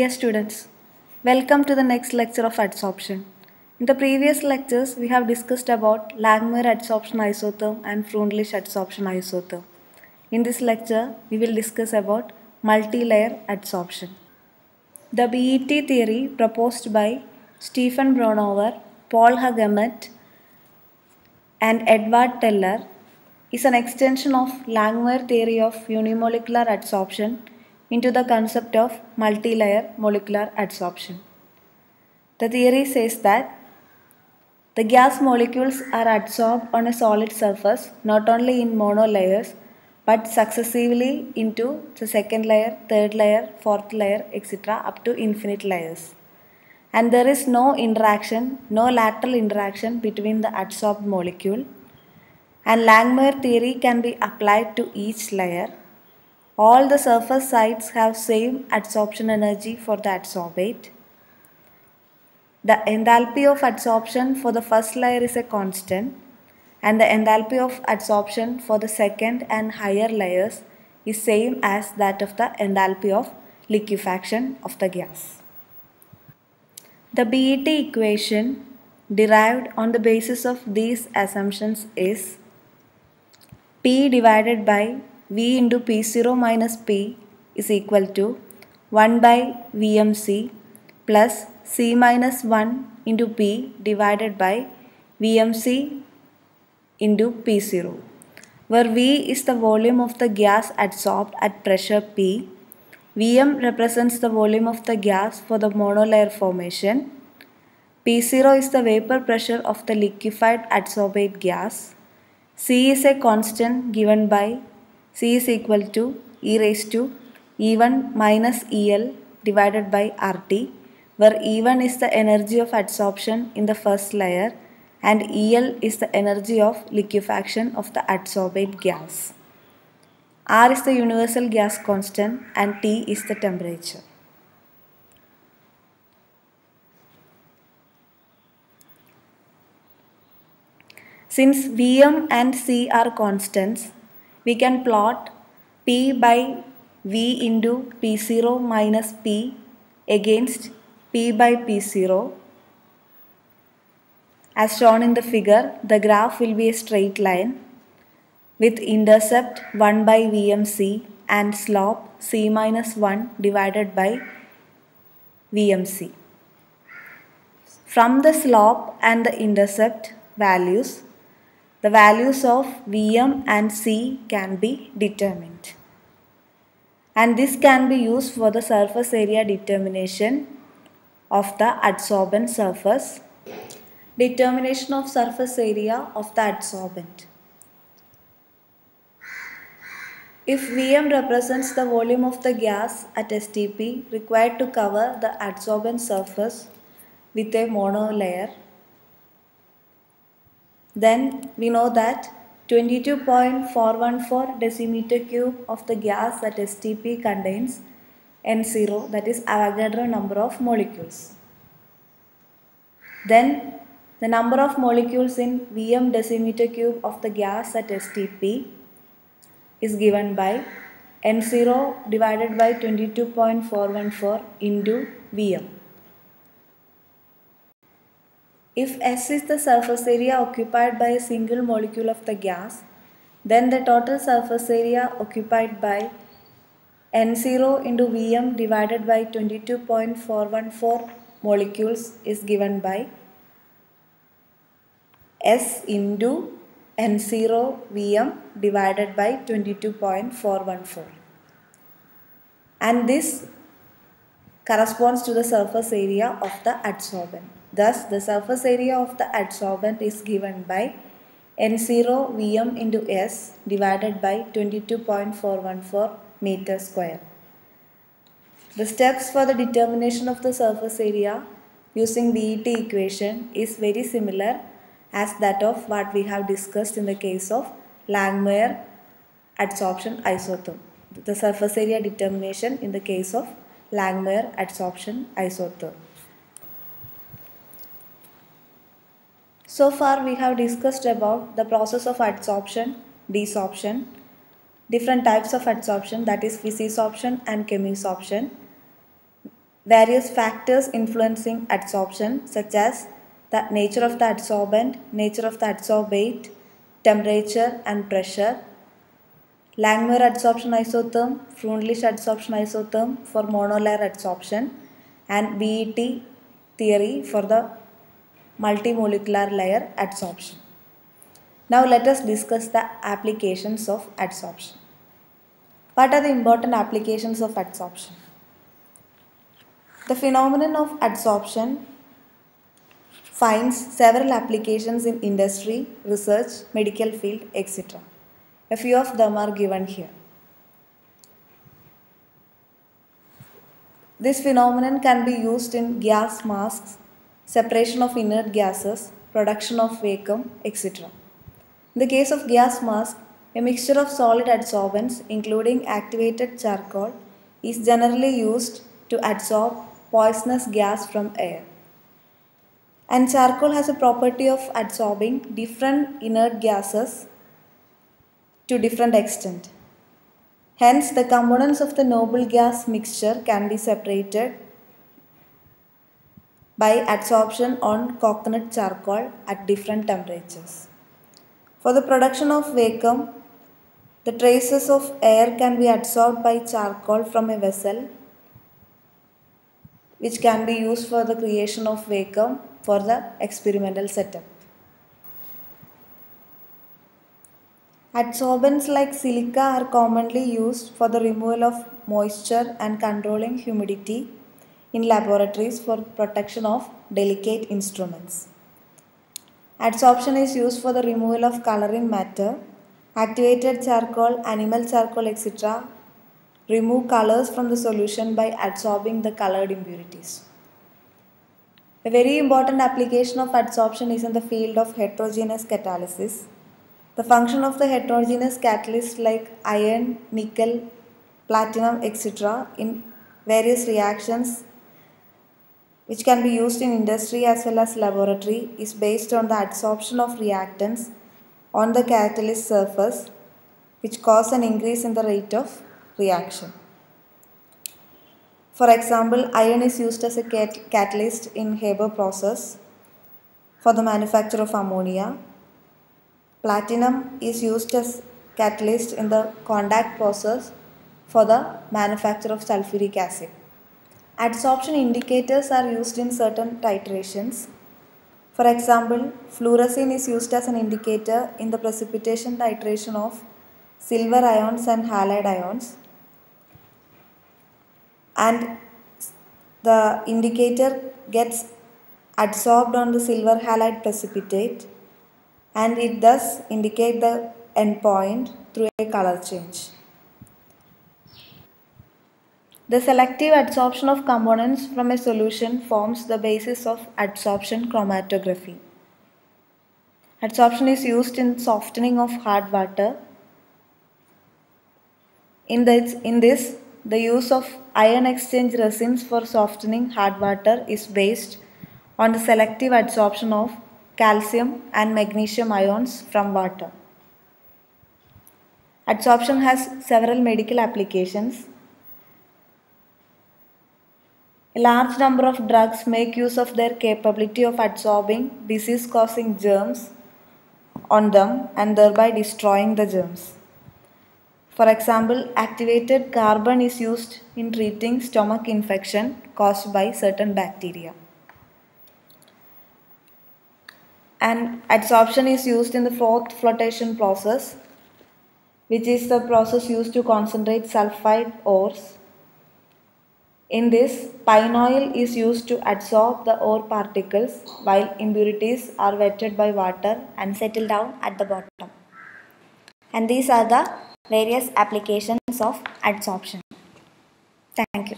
Dear students, welcome to the next lecture of adsorption. In the previous lectures, we have discussed about Langmuir adsorption isotherm and Freundlich adsorption isotherm. In this lecture, we will discuss about multi-layer adsorption. The BET theory proposed by Stephen Bronauer, Paul Hagemet, and Edward Teller is an extension of Langmuir theory of unimolecular adsorption into the concept of multi-layer molecular adsorption. The theory says that the gas molecules are adsorbed on a solid surface not only in monolayers but successively into the second layer, third layer, fourth layer, etc. up to infinite layers. And there is no interaction, no lateral interaction between the adsorbed molecule. And Langmuir theory can be applied to each layer. All the surface sites have same adsorption energy for the adsorbate. The enthalpy of adsorption for the first layer is a constant, and the enthalpy of adsorption for the second and higher layers is same as that of the enthalpy of liquefaction of the gas. The BET equation derived on the basis of these assumptions is P divided by V into P0 minus P is equal to 1 by VMC plus C minus 1 into P divided by VMC into P0, where V is the volume of the gas adsorbed at pressure P, Vm represents the volume of the gas for the monolayer formation, P0 is the vapor pressure of the liquefied adsorbate gas, C is a constant given by C is equal to e raised to E1 minus EL divided by RT, where E1 is the energy of adsorption in the first layer and EL is the energy of liquefaction of the adsorbate gas. R is the universal gas constant and T is the temperature. Since Vm and C are constants, we can plot P by V into P0 minus P against P by P0. As shown in the figure, the graph will be a straight line with intercept 1 by VMC and slope C minus 1 divided by VMC. From the slope and the intercept values, the values of Vm and C can be determined. And this can be used for the surface area determination of the adsorbent surface. Determination of surface area of the adsorbent. If Vm represents the volume of the gas at STP required to cover the adsorbent surface with a monolayer, then we know that 22.414 decimeter cube of the gas at STP contains N0, that is Avogadro number of molecules. Then the number of molecules in Vm decimeter cube of the gas at STP is given by N0 divided by 22.414 into Vm. If S is the surface area occupied by a single molecule of the gas, then the total surface area occupied by N0 into Vm divided by 22.414 molecules is given by S into N0 Vm divided by 22.414. And this corresponds to the surface area of the adsorbent. Thus, the surface area of the adsorbent is given by N0 Vm into S divided by 22.414 meter square. The steps for the determination of the surface area using BET equation is very similar as that of what we have discussed in the case of Langmuir adsorption isotherm. The surface area determination in the case of Langmuir adsorption isotherm. So far we have discussed about the process of adsorption, desorption, different types of adsorption, that is physisorption and chemisorption. various factors influencing adsorption such as the nature of the adsorbent, nature of the adsorbate, temperature and pressure, Langmuir adsorption isotherm, Freundlich adsorption isotherm for monolayer adsorption, and BET theory for the multimolecular layer adsorption. Now let us discuss the applications of adsorption. What are the important applications of adsorption? The phenomenon of adsorption finds several applications in industry, research, medical field, etc. A few of them are given here. This phenomenon can be used in gas masks, separation of inert gases, production of vacuum, etc. In the case of gas mask, a mixture of solid adsorbents including activated charcoal is generally used to adsorb poisonous gas from air. And charcoal has a property of adsorbing different inert gases to different extent. Hence, the components of the noble gas mixture can be separated by adsorption on coconut charcoal at different temperatures. For the production of vacuum, the traces of air can be adsorbed by charcoal from a vessel, which can be used for the creation of vacuum for the experimental setup. Adsorbents like silica are commonly used for the removal of moisture and controlling humidity in laboratories for protection of delicate instruments. Adsorption is used for the removal of coloring matter. Activated charcoal, animal charcoal, etc. remove colors from the solution by adsorbing the colored impurities. A very important application of adsorption is in the field of heterogeneous catalysis. The function of the heterogeneous catalysts like iron, nickel, platinum, etc. in various reactions which can be used in industry as well as laboratory is based on the adsorption of reactants on the catalyst surface, which cause an increase in the rate of reaction. For example, iron is used as a catalyst in Haber process for the manufacture of ammonia. Platinum is used as catalyst in the Kondak process for the manufacture of sulfuric acid. Adsorption indicators are used in certain titrations. For example, fluorescein is used as an indicator in the precipitation titration of silver ions and halide ions, and the indicator gets adsorbed on the silver halide precipitate and it thus indicate the endpoint through a color change. The selective adsorption of components from a solution forms the basis of adsorption chromatography. Adsorption is used in softening of hard water. In this, the use of ion exchange resins for softening hard water is based on the selective adsorption of calcium and magnesium ions from water. Adsorption has several medical applications. A large number of drugs make use of their capability of adsorbing disease-causing germs on them and thereby destroying the germs. For example, activated carbon is used in treating stomach infection caused by certain bacteria. And adsorption is used in the fourth flotation process, which is the process used to concentrate sulfide ores. In this, pine oil is used to adsorb the ore particles while impurities are wetted by water and settle down at the bottom. And these are the various applications of adsorption. Thank you.